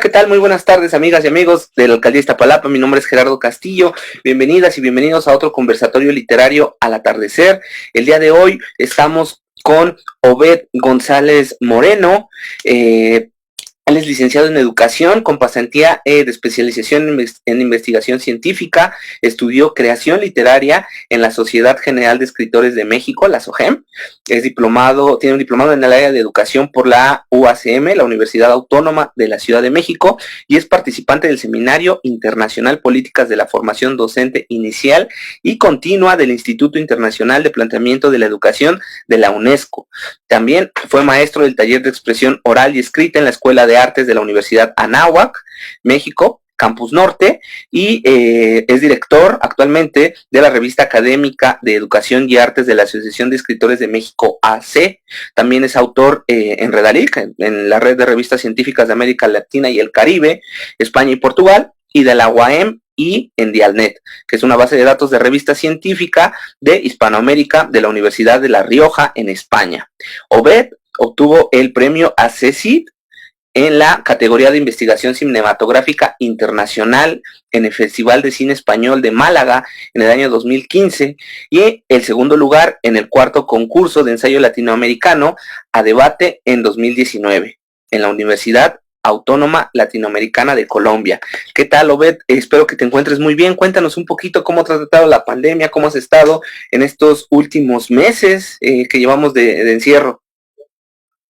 ¿qué tal? Muy buenas tardes, amigas y amigos de la Alcaldía Iztapalapa. Mi nombre es Gerardo Castillo. Bienvenidas y bienvenidos a otro conversatorio literario al atardecer. El día de hoy estamos con Obed González Moreno. Él es licenciado en Educación con pasantía de especialización en investigación científica. Estudió creación literaria en la Sociedad General de Escritores de México, la SOGEM. Es diplomado, tiene un diplomado en el área de educación por la UACM, la Universidad Autónoma de la Ciudad de México, y es participante del Seminario Internacional Políticas de la Formación Docente Inicial y Continua del Instituto Internacional de Planteamiento de la Educación de la UNESCO. También fue maestro del taller de expresión oral y escrita en la Escuela de Artes de la Universidad Anáhuac, México, Campus Norte, y es director actualmente de la revista académica de Educación y Artes de la Asociación de Escritores de México, AC. También es autor en Redalic, en la red de revistas científicas de América Latina y el Caribe, España y Portugal, y de la UAM y en Dialnet, que es una base de datos de revista científica de Hispanoamérica de la Universidad de La Rioja en España. Obed obtuvo el premio ACECID en la categoría de investigación cinematográfica internacional en el Festival de Cine Español de Málaga en el año 2015 y el segundo lugar en el cuarto concurso de ensayo latinoamericano a debate en 2019 en la Universidad Autónoma Latinoamericana de Colombia. ¿Qué tal, Obed? Espero que te encuentres muy bien. Cuéntanos un poquito cómo te ha tratado la pandemia, cómo has estado en estos últimos meses que llevamos de encierro.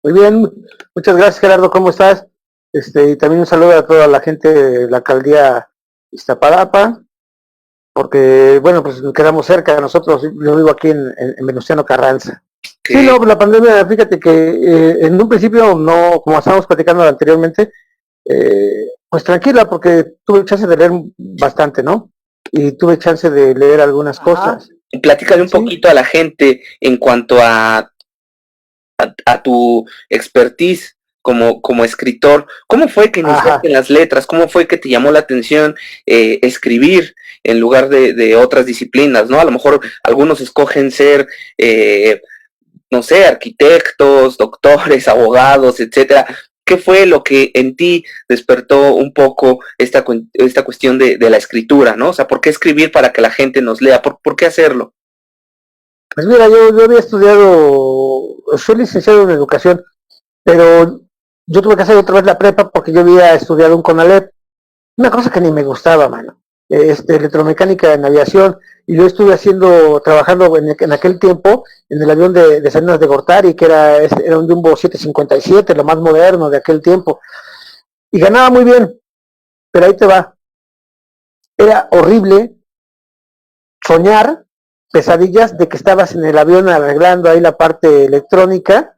Muy bien, muchas gracias, Gerardo, ¿cómo estás? Y también un saludo a toda la gente de la Alcaldía Iztapalapa, porque, bueno, pues quedamos cerca de nosotros. Yo vivo aquí en Venustiano Carranza. Sí, no, la pandemia, fíjate que en un principio no, como estábamos platicando anteriormente, pues tranquila, porque tuve chance de leer bastante, ¿no? Y tuve chance de leer algunas cosas. Platícale un poquito a la gente en cuanto a tu expertise como escritor. ¿Cómo fue que iniciaste en las letras? ¿Cómo fue que te llamó la atención escribir en lugar de otras disciplinas, ¿no? A lo mejor algunos escogen ser no sé, arquitectos, doctores, abogados, etcétera. ¿Qué fue lo que en ti despertó un poco esta cuestión de la escritura, ¿no? O sea, ¿por qué escribir para que la gente nos lea? ¿Por qué hacerlo? Pues mira, yo había estudiado, soy licenciado en educación, pero yo tuve que hacer otra vez la prepa porque yo había estudiado un CONALEP, una cosa que ni me gustaba, mano, electromecánica en aviación, y yo estuve trabajando en aquel tiempo en el avión de Salinas de Gortari, que era un Jumbo 757, lo más moderno de aquel tiempo, y ganaba muy bien, pero ahí te va, era horrible soñar pesadillas de que estabas en el avión arreglando ahí la parte electrónica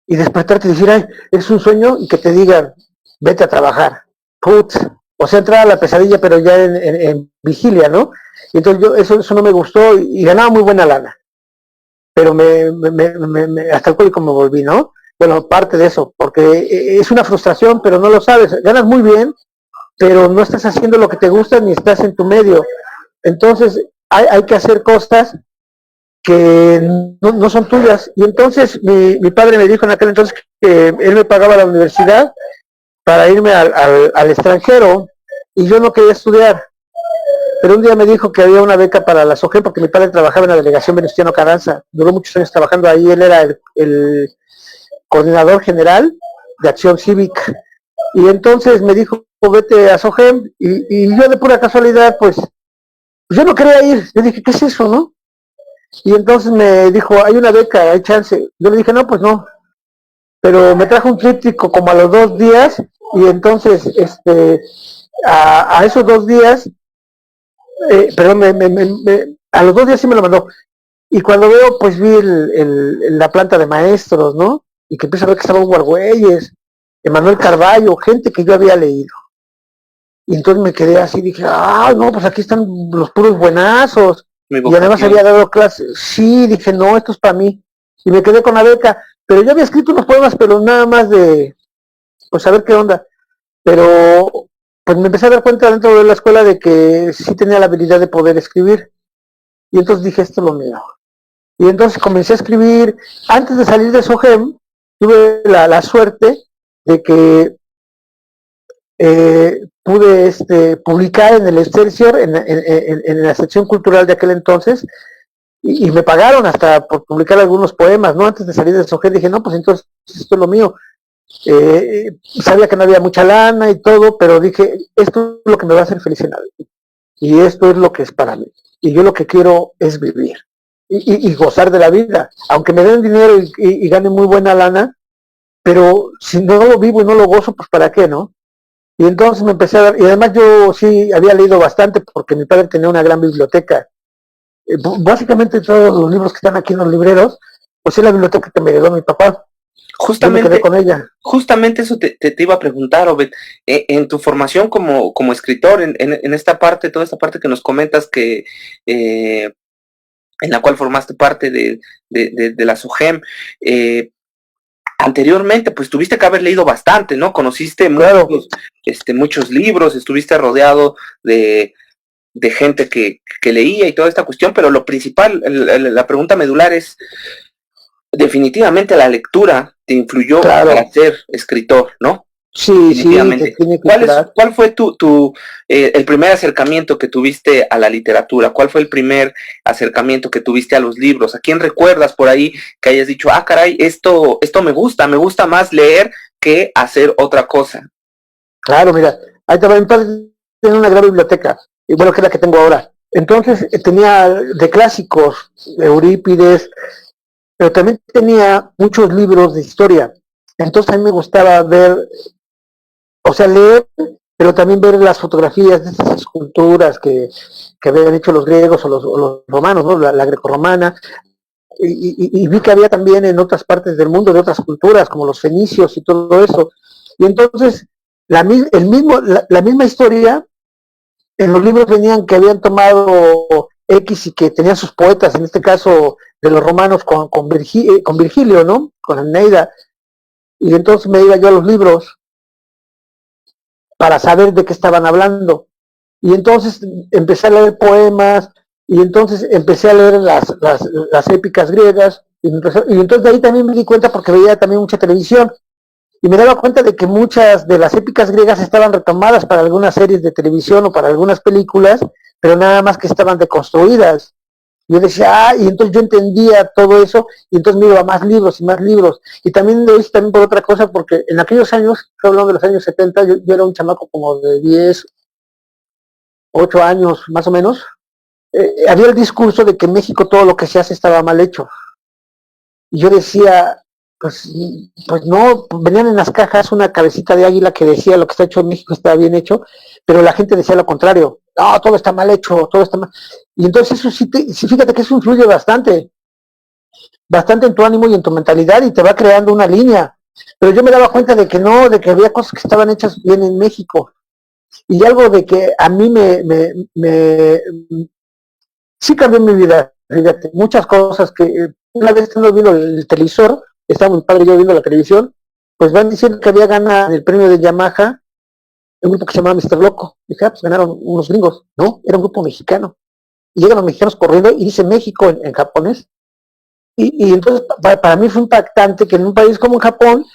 y despertarte y decir, ay, es un sueño, y que te digan, vete a trabajar. Putz. O sea, entrar a la pesadilla, pero ya en vigilia, ¿no? Y entonces eso no me gustó y ganaba muy buena lana. Pero hasta el cuello me volví, ¿no? Bueno, parte de eso, porque es una frustración, pero no lo sabes. Ganas muy bien, pero no estás haciendo lo que te gusta ni estás en tu medio. Entonces, hay que hacer cosas que no son tuyas. Y entonces mi padre me dijo en aquel entonces que él me pagaba la universidad para irme al extranjero, y yo no quería estudiar. Pero un día me dijo que había una beca para la SOGEM, porque mi padre trabajaba en la delegación Venustiano Carranza. Duró muchos años trabajando ahí, él era el coordinador general de Acción Cívica. Y entonces me dijo, vete a SOGEM, y yo de pura casualidad, pues yo no quería ir. Yo dije, ¿qué es eso, no? Y entonces me dijo, hay una beca, hay chance. Yo le dije, no, pues no. Pero me trajo un tríptico como a los 2 días, y entonces a esos 2 días, perdón, a los 2 días sí me lo mandó. Y cuando veo, pues vi la planta de maestros, ¿no? Y que empiezo a ver que estaba Hugo Argüelles, Emanuel Carballo, gente que yo había leído. Y entonces me quedé así, dije, no, pues aquí están los puros buenazos. Y además había dado clases. Sí, dije, no, esto es para mí. Y me quedé con la beca. Pero yo había escrito unos poemas, pero nada más de, pues a ver qué onda. Pero, pues me empecé a dar cuenta dentro de la escuela de que sí tenía la habilidad de poder escribir. Y entonces dije, esto es lo mío. Y entonces comencé a escribir. Antes de salir de SOGEM, tuve la suerte de que pude publicar en el Excelsior, en la sección cultural de aquel entonces, y me pagaron hasta por publicar algunos poemas, ¿no? Antes de salir de Sogel dije, no, pues entonces esto es lo mío. Sabía que no había mucha lana y todo, pero dije, esto es lo que me va a hacer feliz en la vida. Y esto es lo que es para mí. Y yo lo que quiero es vivir y gozar de la vida. Aunque me den dinero y gane muy buena lana, pero si no lo vivo y no lo gozo, pues ¿para qué, no? Y entonces me empecé a dar, y además yo sí había leído bastante porque mi padre tenía una gran biblioteca. Básicamente todos los libros que están aquí en los libreros, pues es la biblioteca que me heredó mi papá. Yo me quedé con ella. Justamente eso te iba a preguntar, Obed, en tu formación como escritor, en esta parte, toda esta parte que nos comentas que en la cual formaste parte de la SOGEM, anteriormente pues tuviste que haber leído bastante, ¿no? Conociste Claro. muchos libros, estuviste rodeado de gente que leía y toda esta cuestión, pero lo principal, la pregunta medular es, definitivamente la lectura te influyó para ser escritor, ¿no? Sí, definitivamente. Sí, tiene que ¿Cuál fue el primer acercamiento que tuviste a la literatura? ¿Cuál fue el primer acercamiento que tuviste a los libros? ¿A quién recuerdas por ahí que hayas dicho, ah, caray, esto me gusta más leer que hacer otra cosa? Claro, mira, ahí te va, mi padre tiene una gran biblioteca, y bueno, que es la que tengo ahora. Entonces tenía de clásicos, de Eurípides, pero también tenía muchos libros de historia. Entonces a mí me gustaba ver, o sea, leer, pero también ver las fotografías de esas esculturas que habían hecho los griegos o los romanos, ¿no? La grecorromana, y vi que había también en otras partes del mundo de otras culturas, como los fenicios y todo eso. Y entonces, la misma historia, en los libros venían que habían tomado X y que tenían sus poetas, en este caso de los romanos con Virgilio, ¿no? Con Eneida. Y entonces me iba yo a los libros para saber de qué estaban hablando. Y entonces empecé a leer poemas, y entonces empecé a leer las épicas griegas, y entonces de ahí también me di cuenta porque veía también mucha televisión, y me daba cuenta de que muchas de las épicas griegas estaban retomadas para algunas series de televisión o para algunas películas, pero nada más que estaban deconstruidas. Yo decía, y entonces yo entendía todo eso, y entonces me iba a más libros y más libros. Y también lo hice también por otra cosa, porque en aquellos años, estoy hablando de los años 70, yo era un chamaco como de 10, 8 años más o menos. Había el discurso de que en México todo lo que se hace estaba mal hecho. Y yo decía, pues no, venían en las cajas una cabecita de águila que decía lo que está hecho en México está bien hecho, pero la gente decía lo contrario, no, todo está mal hecho, todo está mal. Y entonces eso sí, fíjate que eso influye bastante en tu ánimo y en tu mentalidad, y te va creando una línea. Pero yo me daba cuenta de que no, de que había cosas que estaban hechas bien en México. Y algo de que a mí sí cambió mi vida, fíjate, muchas cosas que una vez estando viendo el televisor, estaba mi padre y yo viendo la televisión, pues van diciendo que había ganado el premio de Yamaha un grupo que se llamaba Mr. Loco. Dije, pues ganaron unos gringos. No, era un grupo mexicano. Y llegan los mexicanos corriendo y dice México en japonés. Y entonces para mí fue impactante que en un país como Japón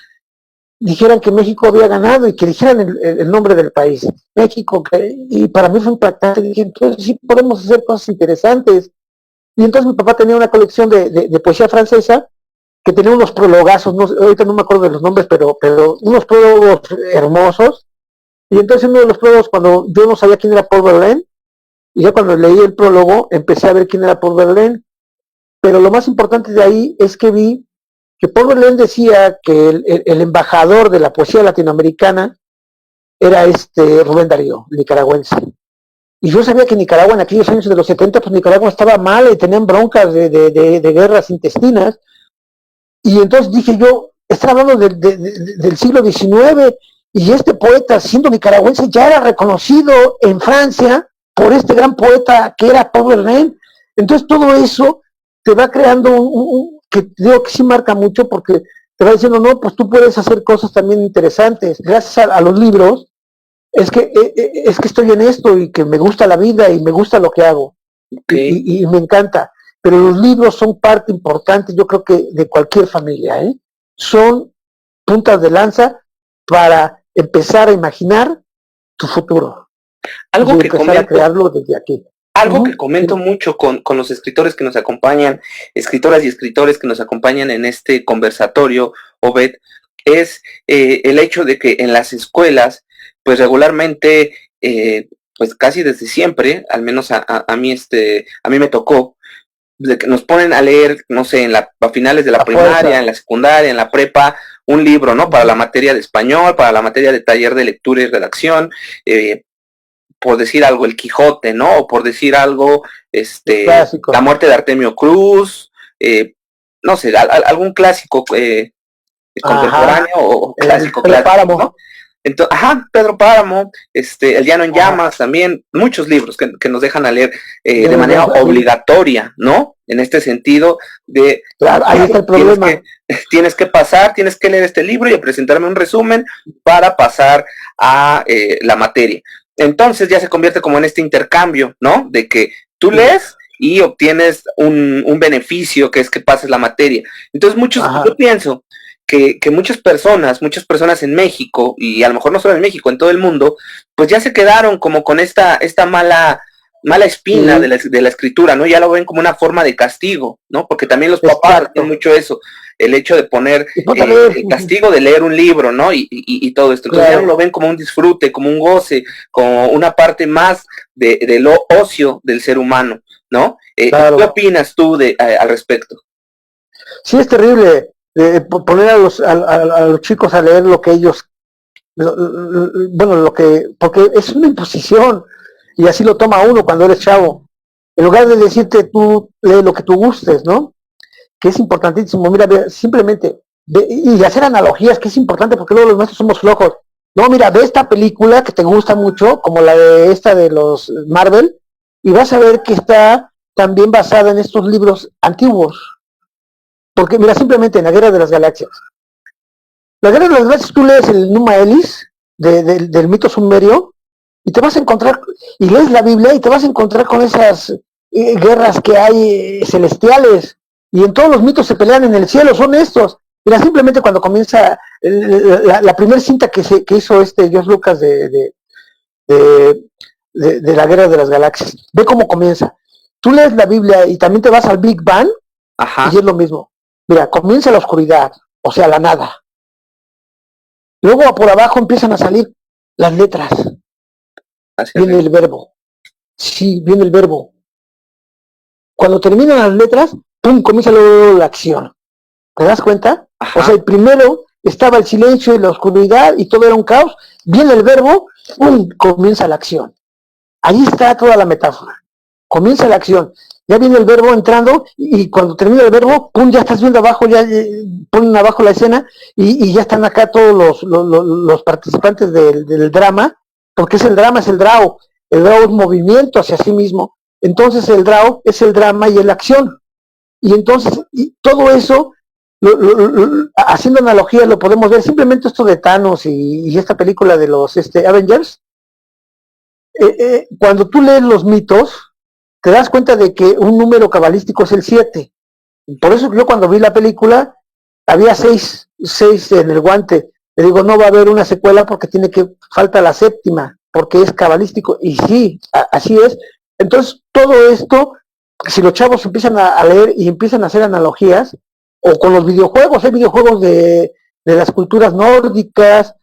dijeran que México había ganado y que dijeran el nombre del país, México, y para mí fue impactante. Dije, entonces sí podemos hacer cosas interesantes. Y entonces mi papá tenía una colección de poesía francesa que tenía unos prologazos, no, ahorita no me acuerdo de los nombres, pero unos prólogos hermosos. Y entonces uno de los prólogos, cuando yo no sabía quién era Paul Verlaine, y ya cuando leí el prólogo empecé a ver quién era Paul Verlaine. Pero lo más importante de ahí es que vi que Paul Verlaine decía que el embajador de la poesía latinoamericana era Rubén Darío, nicaragüense. Y yo sabía que Nicaragua en aquellos años de los 70, pues Nicaragua estaba mal y tenían broncas de guerras intestinas. Y entonces dije yo, está hablando del siglo XIX, y este poeta, siendo nicaragüense, ya era reconocido en Francia por este gran poeta que era Paul Verlaine. Entonces todo eso te va creando que digo que sí marca mucho, porque te va diciendo, no, pues tú puedes hacer cosas también interesantes. Gracias a los libros, es que estoy en esto y que me gusta la vida y me gusta lo que hago. Okay. Y me encanta. Pero los libros son parte importante, yo creo que de cualquier familia, ¿eh? Son puntas de lanza para empezar a imaginar tu futuro. Algo Y que empezar a comento, crearlo desde aquí. algo que comento mucho con los escritores que nos acompañan, escritoras y escritores que nos acompañan en este conversatorio, Obed, es el hecho de que en las escuelas, pues regularmente, pues casi desde siempre, al menos a mí, a mí me tocó, de que nos ponen a leer, no sé, a finales de la A primaria, fuerza. en la secundaria, en la prepa, un libro, ¿no? Para la materia de español, para la materia de taller de lectura y redacción, eh, por decir algo, el Quijote, ¿no? O por decir algo, La Clásico. muerte de Artemio Cruz, no sé, algún clásico Ajá. contemporáneo o El clásico Pedro clásico, ¿no? Páramo. Entonces, ajá, Pedro Páramo, El Llano en Ajá. Llamas, también, muchos libros que nos dejan a leer de Llenos manera así. obligatoria, ¿no? En este sentido de, Claro, ahí está el tienes problema. tienes que pasar, tienes que leer este libro y presentarme un resumen para pasar a la materia. Entonces ya se convierte como en este intercambio, ¿no? De que tú Sí. lees y obtienes un beneficio que es que pases la materia. Entonces yo Ajá. pienso que muchas personas en México, y a lo mejor no solo en México, en todo el mundo, pues ya se quedaron como con esta mala espina Sí. de la escritura, ¿no? Ya lo ven como una forma de castigo, ¿no? Porque también los papás hacen Exacto. mucho eso, el hecho de poner Y ponte a leer. el castigo de leer un libro, ¿no? Y todo esto. Entonces ya no lo Claro. ven como un disfrute, como un goce, como una parte más de lo ocio del ser humano, ¿no? ¿Qué Claro. opinas tú al respecto? Sí, es terrible poner a los chicos a leer lo que ellos, bueno, porque es una imposición y así lo toma uno cuando eres chavo. En lugar de decirte tú lee lo que tú gustes, ¿no? Que es importantísimo. Mira, simplemente, y hacer analogías, que es importante porque luego los maestros somos flojos. No, mira, ve esta película que te gusta mucho, como la de esta de los Marvel, y vas a ver que está también basada en estos libros antiguos. Porque, mira, simplemente en la Guerra de las Galaxias. La Guerra de las Galaxias, tú lees el Numa Elis del mito sumerio y te vas a encontrar, y lees la Biblia y te vas a encontrar con esas guerras que hay celestiales. Y en todos los mitos se pelean en el cielo, son estos. Mira, simplemente cuando comienza la primera cinta que hizo George Lucas de, de la Guerra de las Galaxias, ve cómo comienza. Tú lees la Biblia y también te vas al Big Bang y Ajá, es lo mismo. Mira, comienza la oscuridad, o sea, la nada. Luego por abajo empiezan a salir las letras. hacia Viene arriba. el verbo. Sí, viene el verbo. Cuando terminan las letras, ¡pum! Comienza luego la acción. ¿Te das cuenta? O sea, Ajá, el primero estaba el silencio y la oscuridad y todo era un caos. Viene el verbo, ¡pum! Comienza la acción. Ahí está toda la metáfora. Comienza la acción. Ya viene el verbo entrando y cuando termina el verbo, ¡pum! Ya estás viendo abajo, ya ponen abajo la escena y ya están acá todos los participantes del drama, porque es el drama, es el DRAO. El DRAO es movimiento hacia sí mismo. Entonces el DRAO es el drama y es la acción. Y entonces todo eso, haciendo analogías, lo podemos ver. Simplemente esto de Thanos y esta película de los Avengers, cuando tú lees los mitos, te das cuenta de que un número cabalístico es el 7. Por eso yo cuando vi la película, había seis en el guante. Le digo, no va a haber una secuela porque falta la séptima, porque es cabalístico. Y sí, así es. Entonces, todo esto, si los chavos empiezan a leer y empiezan a hacer analogías, o con los videojuegos, hay videojuegos de las culturas nórdicas.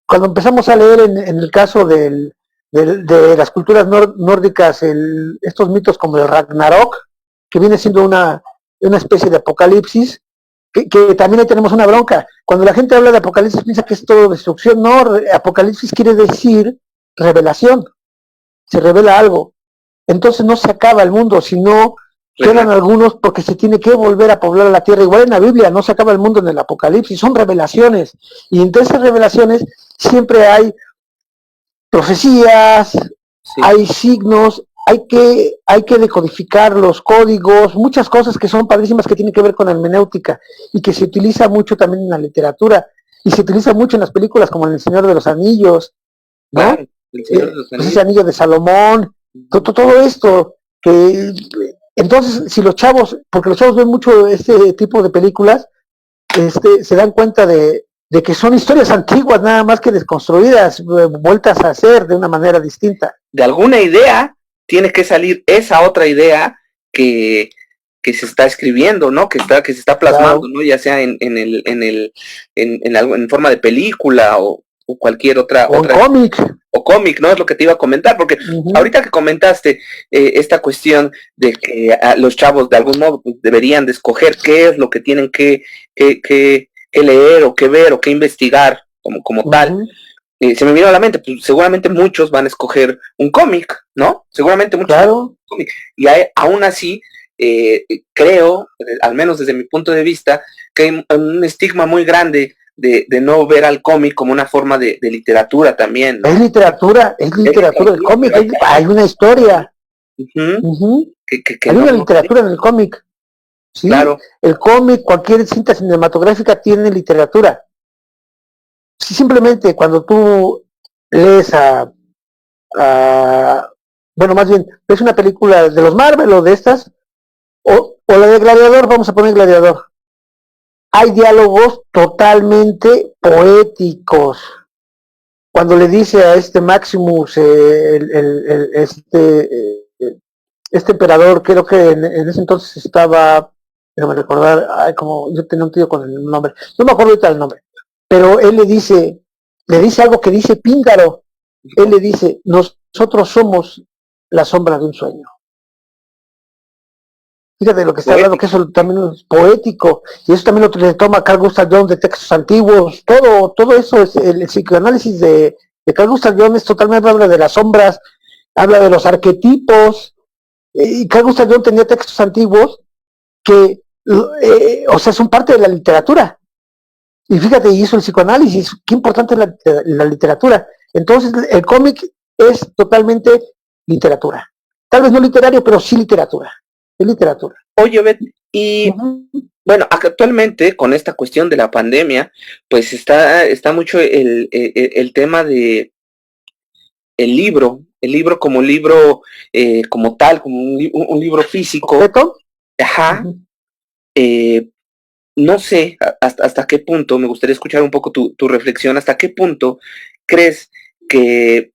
Cuando empezamos a leer en el caso de las culturas nórdicas, estos mitos como el Ragnarok, que viene siendo una especie de apocalipsis, que también ahí tenemos una bronca. Cuando la gente habla de apocalipsis piensa que es todo destrucción. No, apocalipsis quiere decir revelación, se revela algo. Entonces no se acaba el mundo, sino quedan algunos porque se tiene que volver a poblar la tierra. Igual en la Biblia no se acaba el mundo en el apocalipsis, son revelaciones. Y entre esas revelaciones siempre hay profecías, sí. hay signos, hay que decodificar los códigos, muchas cosas que son padrísimas que tienen que ver con la hermenéutica y que se utiliza mucho también en la literatura y se utiliza mucho en las películas como en El Señor de los Anillos, Claro, ¿no? el Señor de los Pues ese Anillos. anillo de Salomón, todo esto, que entonces si los chavos, porque los chavos ven mucho este tipo de películas, se dan cuenta de que son historias antiguas, nada más que desconstruidas, vueltas a hacer de una manera distinta. De alguna idea tiene que salir esa otra idea que se está escribiendo, ¿no? Que se está plasmando, claro, ¿no? Ya sea en forma de película o cualquier otra. O cómic. O cómic, ¿no? Es lo que te iba a comentar, porque ahorita que comentaste esta cuestión de que los chavos de algún modo deberían de escoger qué es lo que tienen que leer o que ver o que investigar como tal, se me vino a la mente, pues seguramente muchos van a escoger un cómic, ¿no? Seguramente muchos. Claro. Y aún así, creo, al menos desde mi punto de vista, que hay un estigma muy grande de no ver al cómic como una forma de literatura también, ¿no? Es literatura el cómic, hay una historia. Hay una literatura en el cómic. Sí, claro. El cómic, cualquier cinta cinematográfica tiene literatura. Sí, simplemente cuando tú lees bueno, más bien, ves una película de los Marvel o de estas, o la de Gladiador, vamos a poner Gladiador. Hay diálogos totalmente poéticos. Cuando le dice a este Maximus, este emperador, creo que en ese entonces estaba, déjame recordar, como yo tenía un tío con el nombre, no me acuerdo ahorita el nombre, pero él le dice algo que dice Píndaro. Él le dice, nosotros somos la sombra de un sueño. Fíjate lo que está hablando, que eso también es poético, y eso también lo toma Carl Gustav Jung de textos antiguos, todo eso es el psicoanálisis de Carl Gustav Jung, es totalmente, habla de las sombras, habla de los arquetipos, y Carl Gustav Jung tenía textos antiguos que, o sea, son parte de la literatura. Y fíjate, hizo el psicoanálisis, qué importante es la literatura. Entonces, el cómic es totalmente literatura. Tal vez no literario, pero sí literatura. Es literatura. Oye, Bet, y bueno, actualmente con esta cuestión de la pandemia, pues está mucho el tema de el libro como libro como tal, como un libro físico. ¿Correcto? Ajá. No sé hasta qué punto, me gustaría escuchar un poco tu reflexión, hasta qué punto crees que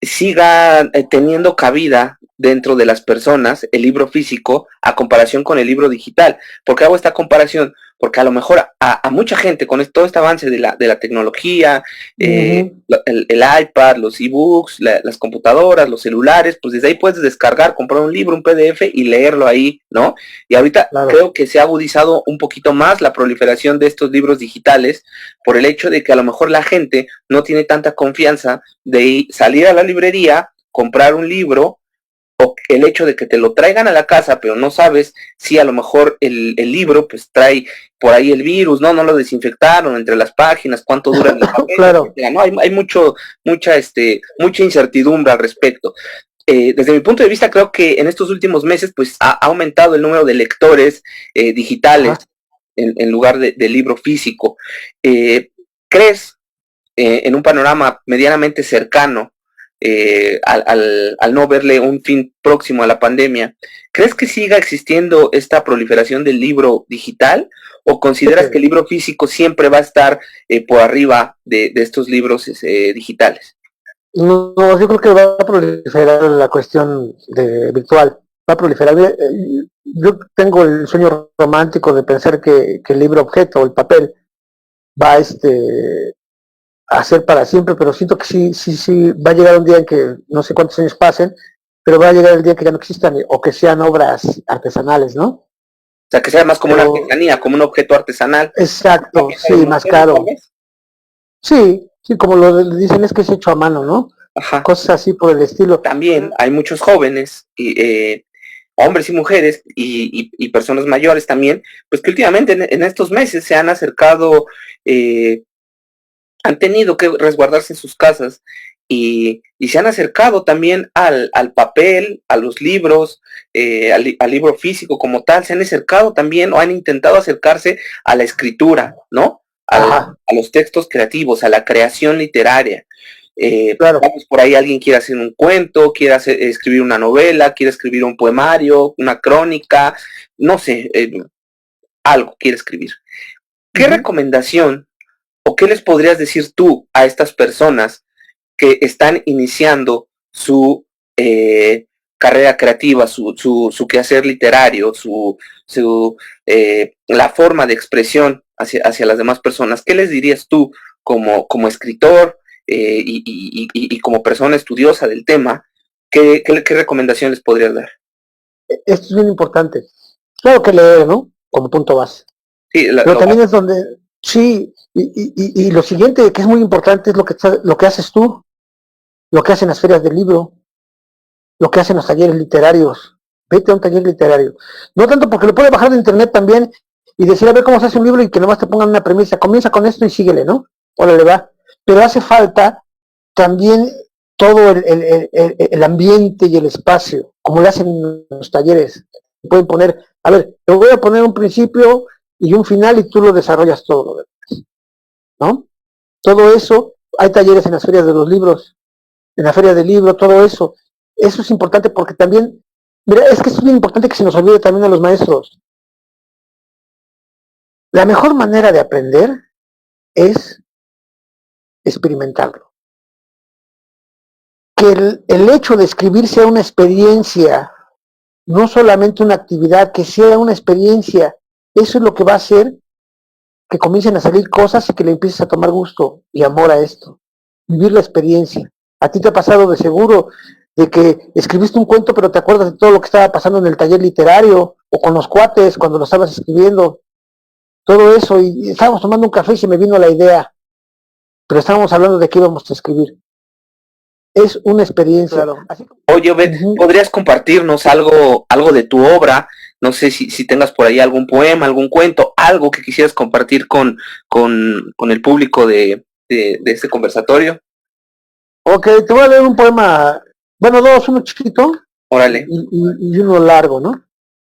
siga teniendo cabida dentro de las personas el libro físico a comparación con el libro digital. ¿Por qué hago esta comparación? Porque a lo mejor a mucha gente con todo este avance de la tecnología, el iPad, los ebooks, las computadoras, los celulares, pues desde ahí puedes descargar, comprar un libro, un PDF y leerlo ahí, ¿no? Y ahorita creo que se ha agudizado un poquito más la proliferación de estos libros digitales por el hecho de que a lo mejor la gente no tiene tanta confianza de salir a la librería, comprar un libro, o el hecho de que te lo traigan a la casa, pero no sabes si a lo mejor el libro pues trae por ahí el virus, no lo desinfectaron entre las páginas, cuánto dura el papel, claro. ¿no? Hay mucha incertidumbre al respecto. Desde mi punto de vista, creo que en estos últimos meses pues ha aumentado el número de lectores digitales en lugar de libro físico. ¿Crees en un panorama medianamente cercano, al no verle un fin próximo a la pandemia, ¿crees que siga existiendo esta proliferación del libro digital o consideras que el libro físico siempre va a estar por arriba de estos libros digitales? No, yo creo que va a proliferar la cuestión virtual, va a proliferar. Yo tengo el sueño romántico de pensar que el libro objeto, el papel, va a ser para siempre, pero siento que sí, va a llegar un día en que no sé cuántos años pasen, pero va a llegar el día que ya no existan o que sean obras artesanales, ¿no? O sea, que sea más como una artesanía, como un objeto artesanal. Exacto, sí, más caro. Sí, como lo dicen, es que es hecho a mano, ¿no? Ajá. Cosas así por el estilo. También hay muchos jóvenes, hombres y mujeres, y personas mayores también, pues que últimamente en estos meses se han acercado, han tenido que resguardarse en sus casas y se han acercado también al papel, a los libros, al libro físico como tal, se han acercado también o han intentado acercarse a la escritura, ¿no? A los textos creativos, a la creación literaria. Claro. Pues por ahí alguien quiere hacer un cuento, quiere escribir una novela, quiere escribir un poemario, una crónica, no sé, algo quiere escribir. ¿Qué recomendación o ¿qué les podrías decir tú a estas personas que están iniciando su carrera creativa, su quehacer literario, la forma de expresión hacia las demás personas? ¿Qué les dirías tú como escritor y como persona estudiosa del tema? ¿Qué recomendación les podrías dar? Esto es bien importante. Claro que leer, ¿no? Como punto base. Sí, pero también es donde, sí, y lo siguiente que es muy importante es lo que haces tú, lo que hacen las ferias del libro, lo que hacen los talleres literarios. Vete a un taller literario. No tanto porque lo puedes bajar de internet también y decir, a ver cómo se hace un libro y que nomás te pongan una premisa. Comienza con esto y síguele, ¿no? Órale, va. Pero hace falta también todo el ambiente y el espacio, como le hacen los talleres. Pueden poner, a ver, te voy a poner un principio y un final y tú lo desarrollas todo lo demás, ¿no? Todo eso, hay talleres en las ferias de los libros, en la feria del libro, todo eso. Eso es importante porque también, mira, es que es bien importante que se nos olvide también a los maestros. La mejor manera de aprender es experimentarlo. Que el hecho de escribir sea una experiencia, no solamente una actividad, que sea una experiencia, eso es lo que va a hacer que comiencen a salir cosas y que le empieces a tomar gusto y amor a esto. Vivir la experiencia. A ti te ha pasado de seguro de que escribiste un cuento pero te acuerdas de todo lo que estaba pasando en el taller literario o con los cuates cuando lo estabas escribiendo. Todo eso y estábamos tomando un café y se me vino la idea. Pero estábamos hablando de qué íbamos a escribir. Es una experiencia. Claro. Oye, Obed, ¿podrías compartirnos algo de tu obra? No sé si tengas por ahí algún poema, algún cuento, algo que quisieras compartir con el público de este conversatorio. Ok, te voy a leer un poema, bueno, dos, uno chiquito. Órale. Y uno largo, ¿no?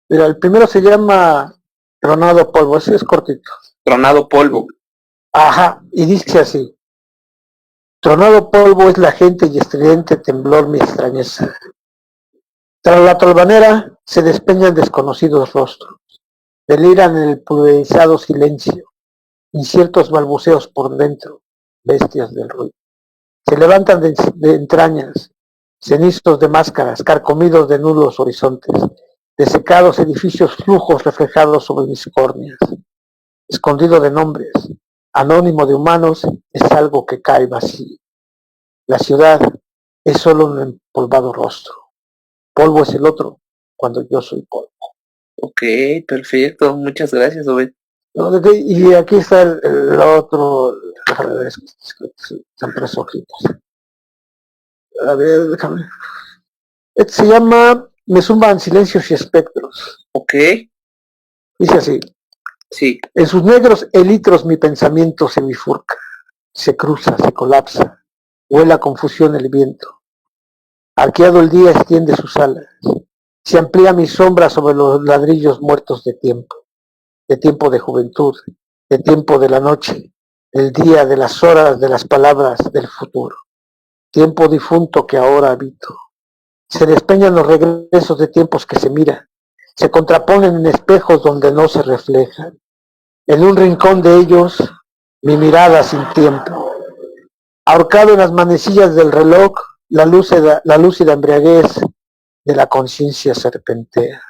Mira, el primero se llama Tronado Polvo, ese es cortito. Tronado Polvo. Ajá, y dice así. Tronado polvo es la gente y estridente temblor mi extrañeza. Tras la tolvanera se despeñan desconocidos rostros, deliran en el pulverizado silencio, inciertos balbuceos por dentro, bestias del ruido. Se levantan de entrañas, cenizos de máscaras, carcomidos de nulos horizontes, desecados edificios flujos reflejados sobre mis córneas, escondido de nombres, anónimo de humanos, es algo que cae vacío. La ciudad es solo un empolvado rostro. Polvo es el otro, cuando yo soy polvo. Ok, perfecto. Muchas gracias, Obed. Y aquí está el otro. Están tres hojitas. A ver, déjame. Este se llama Me zumban silencios y espectros. Ok. Dice así. Sí. En sus negros elitros mi pensamiento se bifurca, se cruza, se colapsa, huela confusión el viento. Arqueado el día extiende sus alas, se amplía mi sombra sobre los ladrillos muertos de tiempo de juventud, de tiempo de la noche, del día, de las horas, de las palabras, del futuro. Tiempo difunto que ahora habito. Se despeñan los regresos de tiempos que se miran, se contraponen en espejos donde no se reflejan. En un rincón de ellos, mi mirada sin tiempo. Ahorcado en las manecillas del reloj, la lúcida embriaguez de la conciencia serpentea.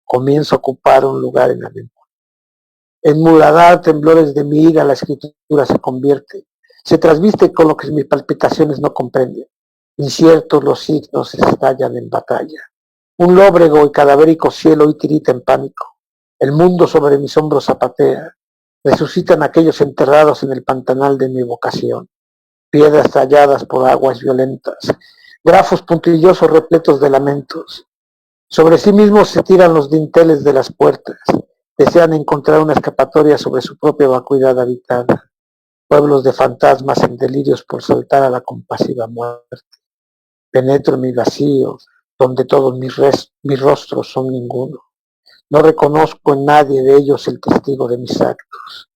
Comienzo a ocupar un lugar en la memoria. En muladar temblores de mi ira la escritura se convierte. Se trasviste con lo que mis palpitaciones no comprenden. Inciertos los signos estallan en batalla. Un lóbrego y cadavérico cielo hoy tirita en pánico. El mundo sobre mis hombros zapatea. Resucitan aquellos enterrados en el pantanal de mi vocación. Piedras talladas por aguas violentas. Grafos puntillosos repletos de lamentos. Sobre sí mismos se tiran los dinteles de las puertas. Desean encontrar una escapatoria sobre su propia vacuidad habitada. Pueblos de fantasmas en delirios por soltar a la compasiva muerte. Penetro en mi vacío, donde todos mis rostros son ninguno. No reconozco en nadie de ellos el testigo de mis actos.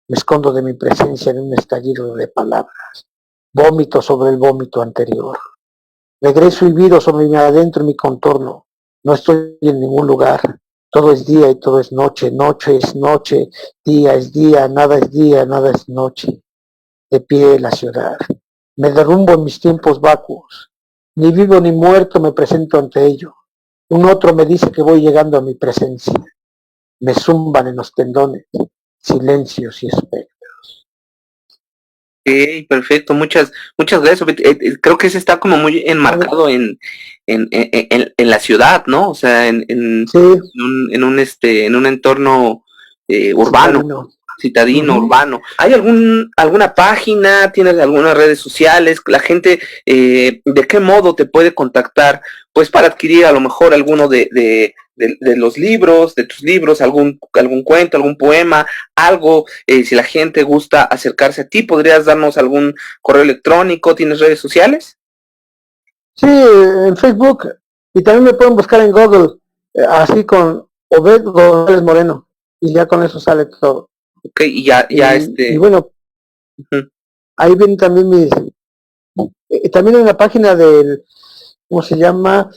Me escondo de mi presencia en un estallido de palabras. Vómito sobre el vómito anterior. Regreso y viro sobre mi adentro y mi contorno. No estoy en ningún lugar. Todo es día y todo es noche. Noche es noche. Día es día. Nada es día. Nada es noche. de pie la ciudad. Me derrumbo en mis tiempos vacuos. Ni vivo ni muerto me presento ante ello. Un otro me dice que voy llegando a mi presencia. Me zumban en los tendones, silencios y espectros. Ok, perfecto, muchas gracias. Obed. Creo que ese está como muy enmarcado en la ciudad, ¿no? O sea, Sí, en un entorno urbano. citadino. Citadino, Ujú. urbano. ¿Hay alguna página? ¿Tienes algunas redes sociales? La gente, ¿de qué modo te puede contactar? Pues para adquirir a lo mejor alguno de los libros, de tus libros, algún cuento, algún poema, algo, si la gente gusta acercarse a ti, ¿podrías darnos algún correo electrónico? ¿Tienes redes sociales? Sí, en Facebook. Y también me pueden buscar en Google, así con Obed González Moreno. Y ya con eso sale todo. Ok, y ya, Y bueno, uh-huh. ahí vienen también también en la página del, ¿cómo se llama?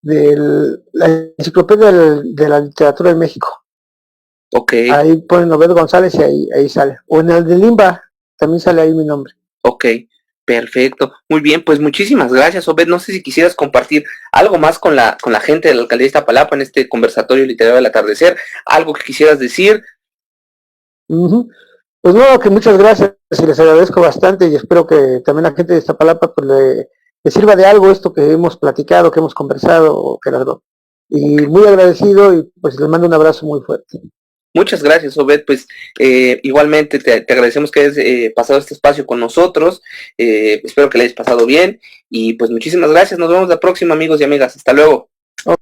La enciclopedia de la literatura de México. Ok. Ahí ponen Obed González y ahí sale. O en el de Limba, también sale ahí mi nombre. Ok, perfecto. Muy bien, pues muchísimas gracias, Obed. No sé si quisieras compartir algo más con la gente de la alcaldía de Iztapalapa en este conversatorio literario del atardecer, algo que quisieras decir. Uh-huh. Pues no, que muchas gracias y les agradezco bastante y espero que también la gente de Iztapalapa pues le sirva de algo esto que hemos platicado, que hemos conversado, Gerardo. Y muy agradecido y pues les mando un abrazo muy fuerte. Muchas gracias, Obed. Pues igualmente te agradecemos que hayas pasado este espacio con nosotros. Espero que le hayas pasado bien y pues muchísimas gracias. Nos vemos la próxima, amigos y amigas. Hasta luego.